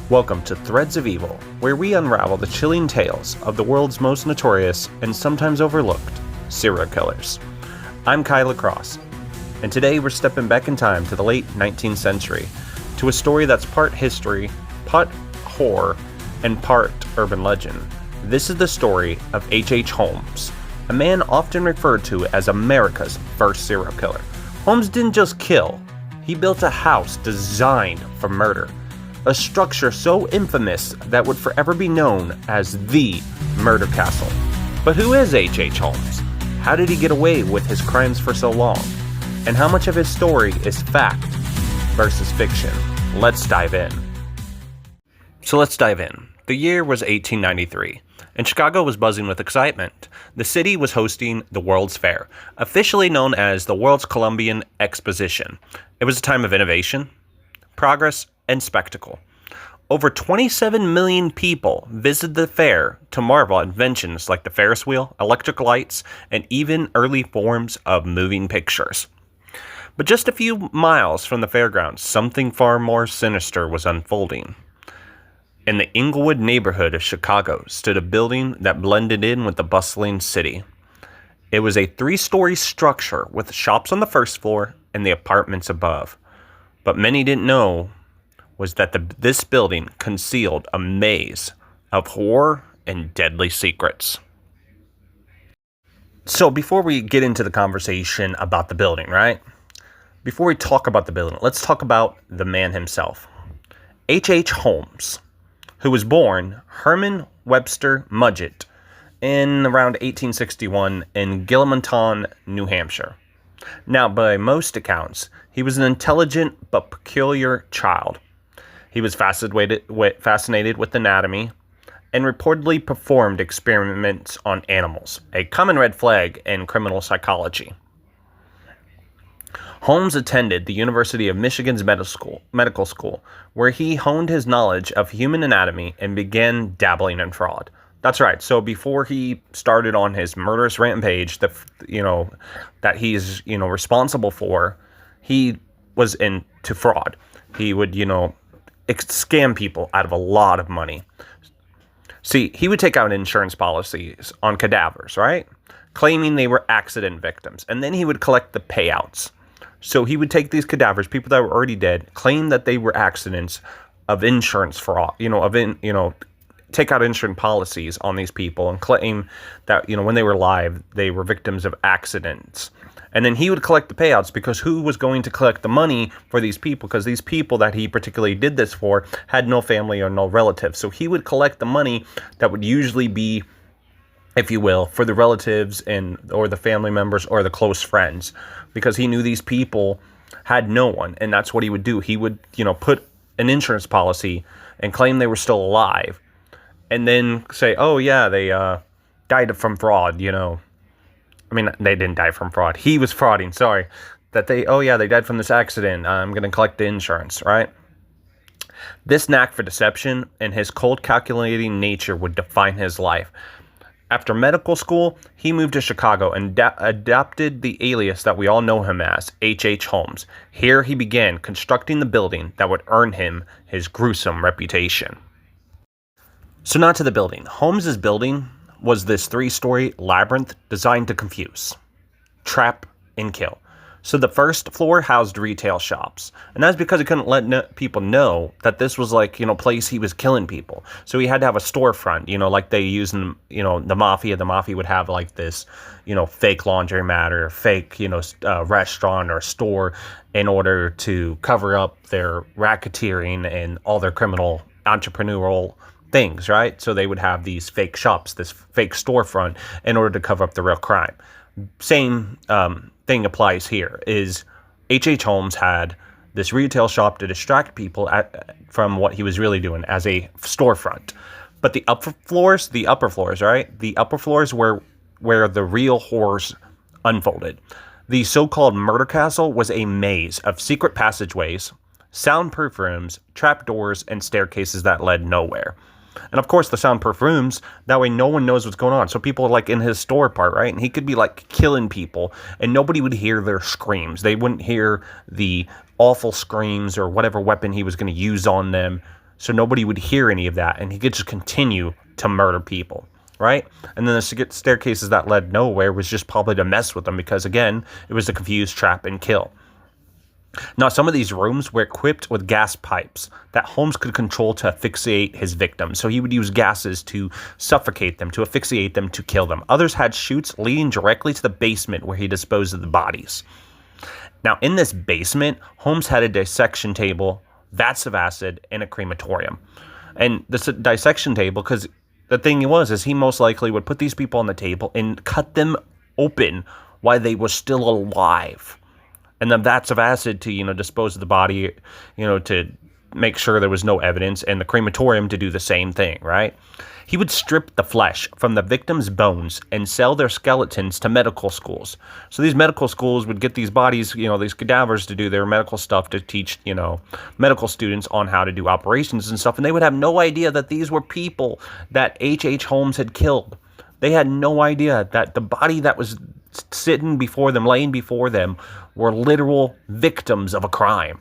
Welcome to Threads of Evil, where we unravel the chilling tales of the world's most notorious and sometimes overlooked serial killers. I'm Kai Lacrosse, and today we're stepping back in time to the late 19th century, to a story that's part history, part horror, and part urban legend. This is the story of HH Holmes, a man often referred to as America's first serial killer. Holmes didn't just kill, he built a house designed for murder. A structure so infamous that would forever be known as the Murder Castle. But who is H.H. Holmes? How did he get away with his crimes for so long? And how much of his story is fact versus fiction? Let's dive in. The year was 1893, and Chicago was buzzing with excitement. The city was hosting the World's Fair, officially known as the World's Columbian Exposition. It was a time of innovation, progress, and spectacle. Over 27 million people visited the fair to marvel at inventions like the Ferris wheel, electric lights, and even early forms of moving pictures. But just a few miles from the fairgrounds, something far more sinister was unfolding. In the Inglewood neighborhood of Chicago stood a building that blended in with the bustling city. It was a 3-story structure with shops on the first floor and the apartments above. But many didn't know was that this building concealed a maze of horror and deadly secrets. So before we get into the conversation about the building, right? Before we talk about the building, let's talk about the man himself. H.H. Holmes, who was born Herman Webster Mudgett in around 1861 in Gilmanton, New Hampshire. Now, by most accounts, he was an intelligent but peculiar child. He was fascinated with anatomy and reportedly performed experiments on animals, a common red flag in criminal psychology. Holmes attended the University of Michigan's medical school, where he honed his knowledge of human anatomy and began dabbling in fraud. That's right. So before he started on his murderous rampage that he's responsible for, he was into fraud. He would scam people out of a lot of money. See, he would take out insurance policies on cadavers, right? Claiming they were accident victims. And then he would collect the payouts. So he would take these cadavers, people that were already dead, claim that they were accidents of insurance fraud, take out insurance policies on these people and claim that, when they were alive, they were victims of accidents. And then he would collect the payouts because who was going to collect the money for these people? Because these people that he particularly did this for had no family or no relatives. So he would collect the money that would usually be, if you will, for the relatives or the family members or the close friends, because he knew these people had no one. And that's what he would do. He would, put an insurance policy and claim they were still alive, and then say, oh yeah, they died from fraud, I mean, they didn't die from fraud. He was frauding, sorry. They died from this accident. I'm going to collect the insurance, right? This knack for deception and his cold calculating nature would define his life. After medical school, he moved to Chicago and adopted the alias that we all know him as, H.H. Holmes. Here he began constructing the building that would earn him his gruesome reputation. So now to the building. Holmes's building was this 3-story labyrinth designed to confuse, trap, and kill. So the first floor housed retail shops, and that's because he couldn't let people know that this was place he was killing people. So he had to have a storefront, like they use in, the mafia. The mafia would have this, fake laundromat or fake, restaurant or store in order to cover up their racketeering and all their criminal entrepreneurial things, right? So they would have these fake shops, this fake storefront in order to cover up the real crime. Same thing applies here. Is H.H. Holmes had this retail shop to distract people from what he was really doing as a storefront. But the upper floors, right? The upper floors where the real horrors unfolded. The so-called Murder Castle was a maze of secret passageways, soundproof rooms, trapdoors, and staircases that led nowhere. And of course, the soundproof rooms, that way no one knows what's going on. So people are like in his store part, right? And he could be like killing people and nobody would hear their screams. They wouldn't hear the awful screams or whatever weapon he was going to use on them. So nobody would hear any of that. And he could just continue to murder people, right? And then the staircases that led nowhere was just probably to mess with them because, again, it was to confuse, trap, and kill. Now, some of these rooms were equipped with gas pipes that Holmes could control to asphyxiate his victims. So he would use gases to suffocate them, to asphyxiate them, to kill them. Others had chutes leading directly to the basement where he disposed of the bodies. Now, in this basement, Holmes had a dissection table, vats of acid, and a crematorium. And this dissection table, because the thing is he most likely would put these people on the table and cut them open while they were still alive. And then vats of acid to, dispose of the body, to make sure there was no evidence, and the crematorium to do the same thing, right? He would strip the flesh from the victims' bones and sell their skeletons to medical schools. So these medical schools would get these bodies, these cadavers to do their medical stuff to teach, medical students on how to do operations and stuff. And they would have no idea that these were people that HH Holmes had killed. They had no idea that the body that was sitting before them, laying before them, were literal victims of a crime.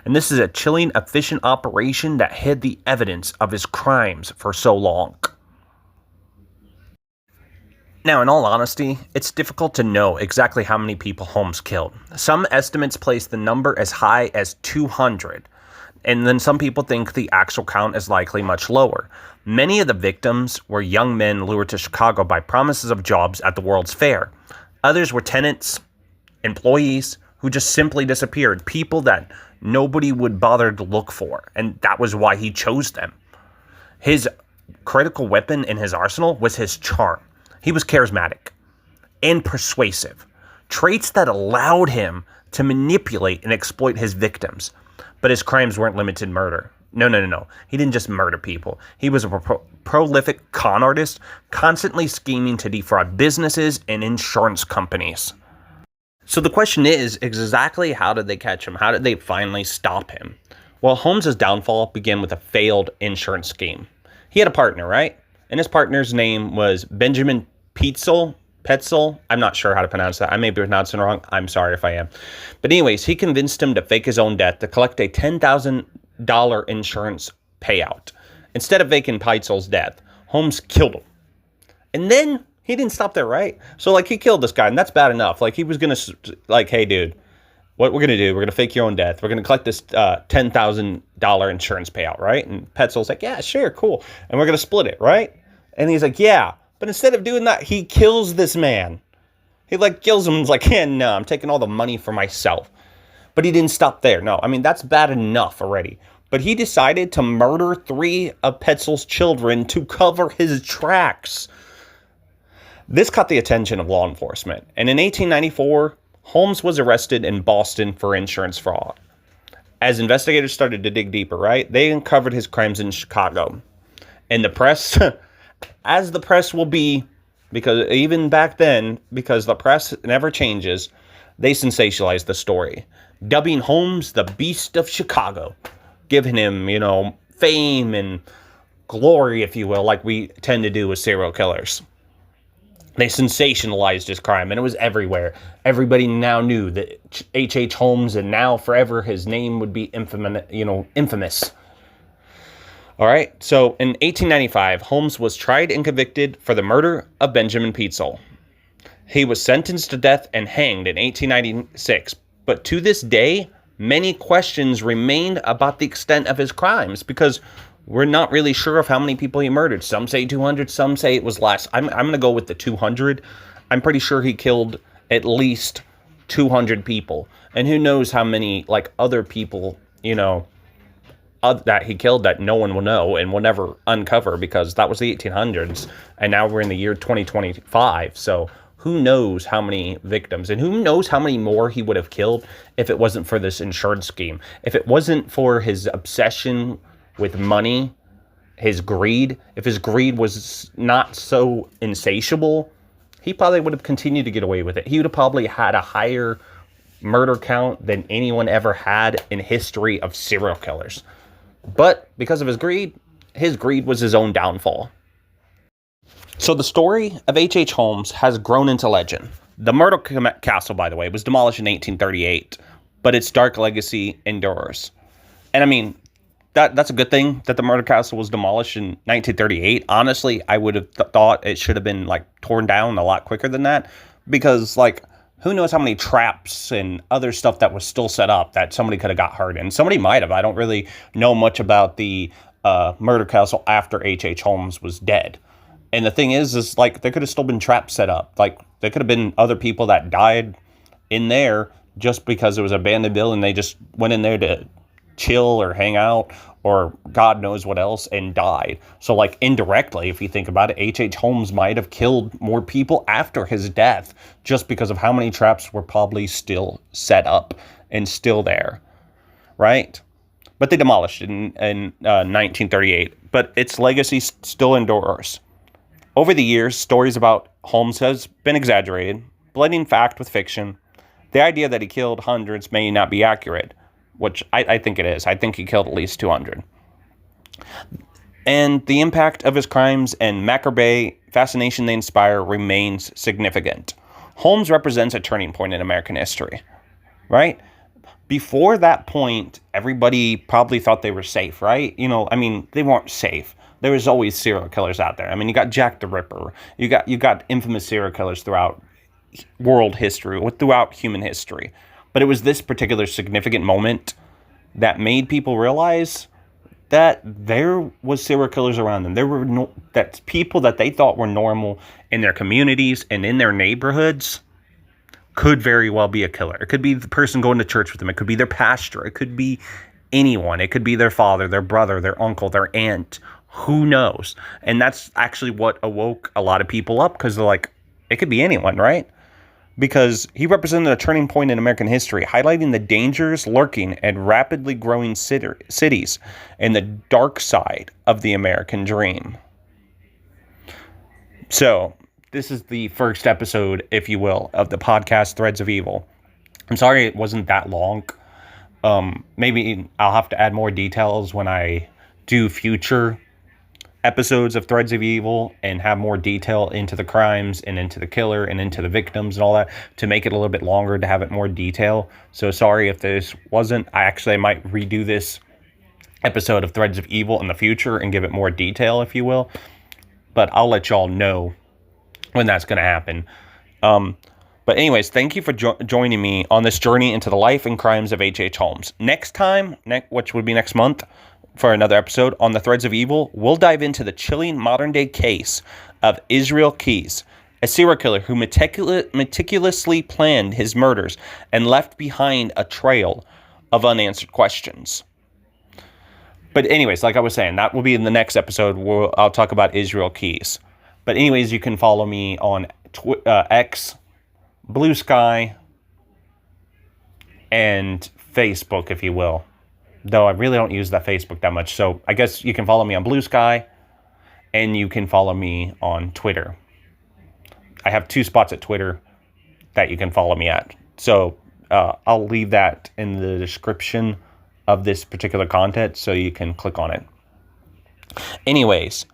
And this is a chilling, efficient operation that hid the evidence of his crimes for so long. Now, in all honesty, it's difficult to know exactly how many people Holmes killed. Some estimates place the number as high as 200. And then some people think the actual count is likely much lower. Many of the victims were young men lured to Chicago by promises of jobs at the World's Fair. Others were tenants, employees who just simply disappeared, people that nobody would bother to look for, and that was why he chose them. His critical weapon in his arsenal was his charm. He was charismatic and persuasive, traits that allowed him to manipulate and exploit his victims. But his crimes weren't limited to murder. No. He didn't just murder people. He was a prolific con artist, constantly scheming to defraud businesses and insurance companies. So the question is, exactly how did they catch him? How did they finally stop him? Well, Holmes' downfall began with a failed insurance scheme. He had a partner, right? And his partner's name was Benjamin Petzel. I'm not sure how to pronounce that. I may be pronouncing it wrong. I'm sorry if I am. But anyways, he convinced him to fake his own death to collect a $10,000 insurance payout. Instead of faking Petzel's death, Holmes killed him. And then he didn't stop there, right? So, he killed this guy, and that's bad enough. He was going to, hey, dude, what we're going to do, we're going to fake your own death. We're going to collect this $10,000 insurance payout, right? And Petzel's like, yeah, sure, cool. And we're going to split it, right? And he's like, yeah. But instead of doing that, he kills this man. He kills him and is like, yeah, no, I'm taking all the money for myself. But he didn't stop there. No, that's bad enough already. But he decided to murder 3 of Petzel's children to cover his tracks. This caught the attention of law enforcement. And in 1894, Holmes was arrested in Boston for insurance fraud. As investigators started to dig deeper, right, they uncovered his crimes in Chicago. And the press... as the press will be, because even back then, because the press never changes, they sensationalized the story, dubbing Holmes the Beast of Chicago, giving him, fame and glory, if you will, like we tend to do with serial killers. They sensationalized his crime, and it was everywhere. Everybody now knew that HH Holmes, and now forever his name would be infamous. All right, so in 1895, Holmes was tried and convicted for the murder of Benjamin Petzel. He was sentenced to death and hanged in 1896, but to this day, many questions remain about the extent of his crimes because we're not really sure of how many people he murdered. Some say 200, some say it was less. I'm going to go with the 200. I'm pretty sure he killed at least 200 people, and who knows how many other people, that he killed that no one will know and will never uncover because that was the 1800s and now we're in the year 2025. So who knows how many victims and who knows how many more he would have killed if it wasn't for this insurance scheme. If it wasn't for his obsession with money, his greed, if his greed was not so insatiable, he probably would have continued to get away with it. He would have probably had a higher murder count than anyone ever had in history of serial killers. But because of his greed was his own downfall. So the story of H.H. Holmes has grown into legend. The Myrtle Castle, by the way, was demolished in 1838, but its dark legacy endures. And I mean, that's a good thing that the Myrtle Castle was demolished in 1938. Honestly, I would have thought it should have been like torn down a lot quicker than that, because like, who knows how many traps and other stuff that was still set up that somebody could have got hurt in. Somebody might have. I don't really know much about the Murder Castle after H.H. Holmes was dead. And the thing is like, there could have still been traps set up. Like, there could have been other people that died in there just because it was an abandoned building. They just went in there to chill or hang out or God knows what else and died. So like, indirectly, if you think about it, H.H. Holmes might have killed more people after his death just because of how many traps were probably still set up and still there, right? But they demolished it in 1938. But its legacy still endures. Over the years, stories about Holmes has been exaggerated, blending fact with fiction. The idea that he killed hundreds may not be accurate, which I think it is. I think he killed at least 200. And the impact of his crimes and macabre fascination they inspire remains significant. Holmes represents a turning point in American history, right? Before that point, everybody probably thought they were safe, right? You know, I mean, they weren't safe. There was always serial killers out there. I mean, you got Jack the Ripper. You got infamous serial killers throughout world history, throughout human history. But it was this particular significant moment that made people realize that there was serial killers around them. There were that people that they thought were normal in their communities and in their neighborhoods could very well be a killer. It could be the person going to church with them. It could be their pastor. It could be anyone. It could be their father, their brother, their uncle, their aunt. Who knows? And that's actually what awoke a lot of people up, because they're like, it could be anyone, right? Because he represented a turning point in American history, highlighting the dangers lurking in rapidly growing cities and the dark side of the American dream. So, this is the first episode, if you will, of the podcast Threads of Evil. I'm sorry it wasn't that long. Maybe I'll have to add more details when I do future episodes of Threads of Evil and have more detail into the crimes and into the killer and into the victims and all that, to make it a little bit longer, to have it more detail. So sorry if this wasn't. I might redo this episode of Threads of Evil in the future and give it more detail, if you will. But I'll let y'all know when that's going to happen. But anyways, thank you for joining me on this journey into the life and crimes of H.H. Holmes. Next time, which would be next month, for another episode on the Threads of Evil, we'll dive into the chilling modern-day case of Israel Keyes, a serial killer who meticulously planned his murders and left behind a trail of unanswered questions. But anyways, like I was saying, that will be in the next episode where I'll talk about Israel Keyes. But anyways, you can follow me on X, Blue Sky, and Facebook, if you will. Though I really don't use that Facebook that much. So I guess you can follow me on Blue Sky, and you can follow me on Twitter. I have 2 spots at Twitter that you can follow me at. So I'll leave that in the description of this particular content so you can click on it. Anyways,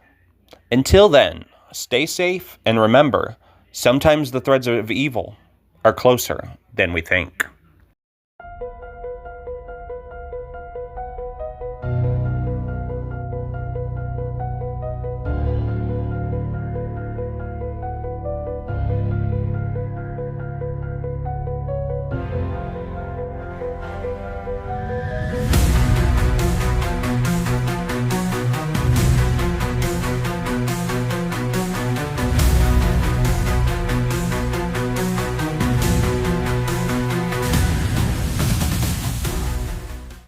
until then, stay safe, and remember, sometimes the threads of evil are closer than we think.